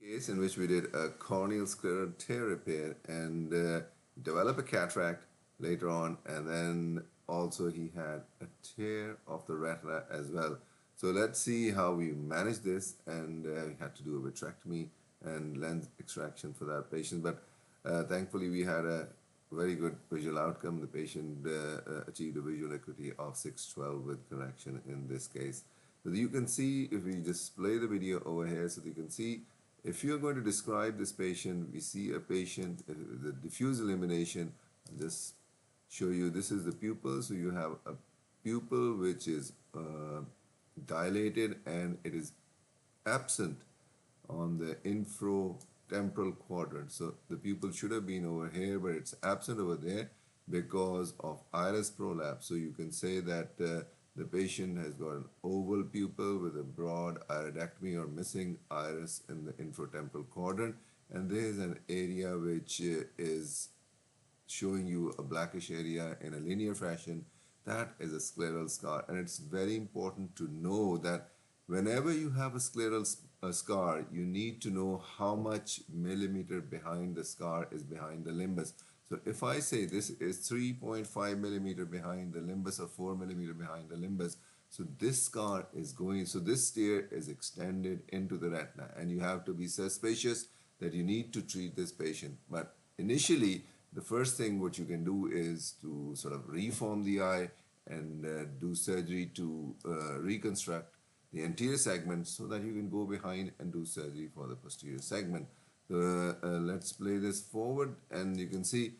Case in which we did a corneal scleral tear repair and develop a cataract later on, and then also he had a tear of the retina as well. So let's see how we managed this, and we had to do a vitrectomy and lens extraction for that patient. But thankfully, we had a very good visual outcome. The patient achieved a visual acuity of 612 with correction in this case. So you can see, if we just play the video over here, so you can see if you're going to describe this patient, we see a patient, the diffuse illumination. I'll just show you, this is the pupil. So you have a pupil which is dilated and it is absent on the infratemporal quadrant. So the pupil should have been over here, but it's absent over there because of iris prolapse. So you can say that the patient has got an oval pupil with a broad iridectomy or missing iris in the infratemporal quadrant, and there is an area which is showing you a blackish area in a linear fashion. That is a scleral scar, and it's very important to know that whenever you have a scleral scar, you need to know how much millimeter behind the scar is behind the limbus. So if I say this is 3.5 millimeter behind the limbus or 4 millimeter behind the limbus, so this scar is going, so this tear is extended into the retina, and you have to be suspicious that you need to treat this patient. But initially, the first thing what you can do is to sort of reform the eye and do surgery to reconstruct the anterior segment so that you can go behind and do surgery for the posterior segment. So let's play this forward, and you can see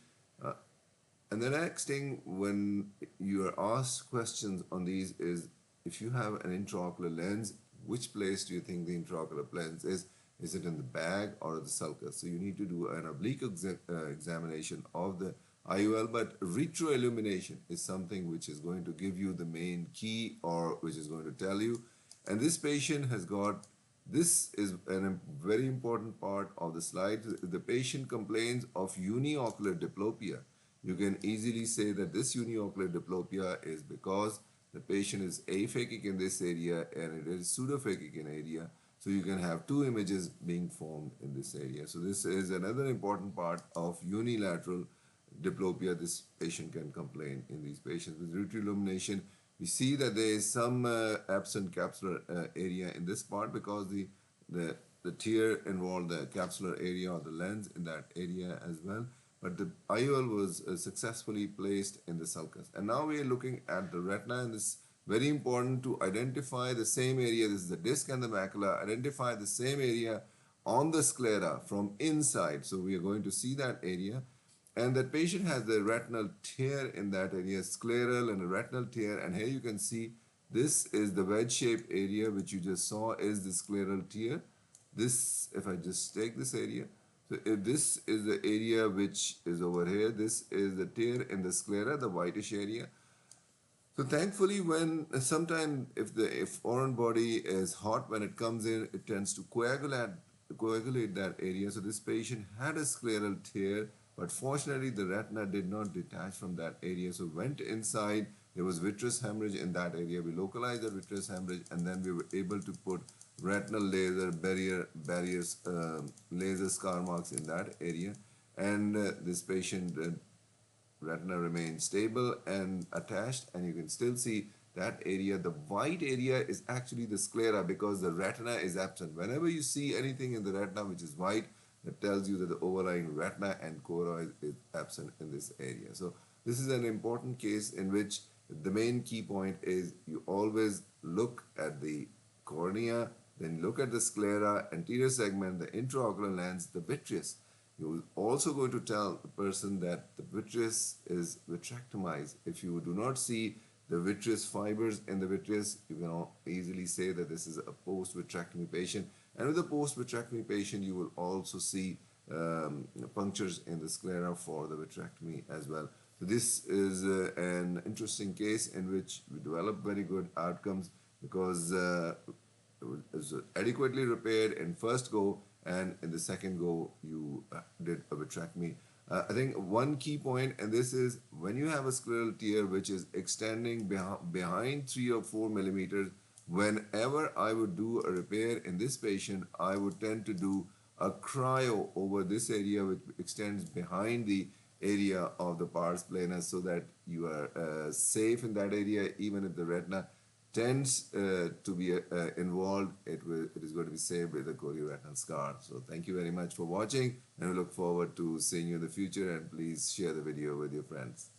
and the next thing when you are asked questions on these is, if you have an intraocular lens, which place do you think the intraocular lens is? Is it in the bag or the sulcus? So you need to do an oblique examination of the IOL, but retroillumination is something which is going to give you the main key, or which is going to tell you. And this patient has got, this is a very important part of the slide. The patient complains of uniocular diplopia. You can easily say that this uniocular diplopia is because the patient is aphakic in this area and it is pseudophakic in area. So you can have two images being formed in this area. So this is another important part of unilateral diplopia. This patient can complain in these patients. With retroillumination, we see that there is some absent capsular area in this part because the tear involved the capsular area or the lens in that area as well. But the IOL was successfully placed in the sulcus. And now we are looking at the retina, and it's very important to identify the same area. This is the disc and the macula. Identify the same area on the sclera from inside. So we are going to see that area. And that patient has the retinal tear in that area, scleral and a retinal tear. And here you can see this is the wedge-shaped area which you just saw is the scleral tear. This, if I just take this area, so if this is the area which is over here, this is the tear in the sclera, the whitish area. So thankfully, when sometimes if foreign body is hot, when it comes in, it tends to coagulate that area. So this patient had a scleral tear, but fortunately the retina did not detach from that area. So went inside, there was vitreous hemorrhage in that area. We localized the vitreous hemorrhage, and then we were able to put retinal laser barriers, laser scar marks in that area. And this patient retina remains stable and attached, and you can still see that area. The white area is actually the sclera because the retina is absent. Whenever you see anything in the retina which is white, that tells you that the overlying retina and choroid is absent in this area. So this is an important case in which the main key point is you always look at the cornea, then look at the sclera, anterior segment, the intraocular lens, the vitreous. You're also going to tell the person that the vitreous is vitrectomized. If you do not see the vitreous fibers in the vitreous, you can easily say that this is a post-vitrectomy patient. And with a post-vitrectomy patient, you will also see punctures in the sclera for the vitrectomy as well. So this is an interesting case in which we developed very good outcomes because it was adequately repaired in first go, and in the second go you did a vitrectomy. I think one key point, and this is when you have a scleral tear which is extending behind 3 or 4 millimeters, whenever I would do a repair in this patient, I would tend to do a cryo over this area which extends behind the area of the pars plana, so that you are safe in that area. Even if the retina tends to be involved, it is going to be saved with a chorioretinal scar. So thank you very much for watching, and we look forward to seeing you in the future, and please share the video with your friends.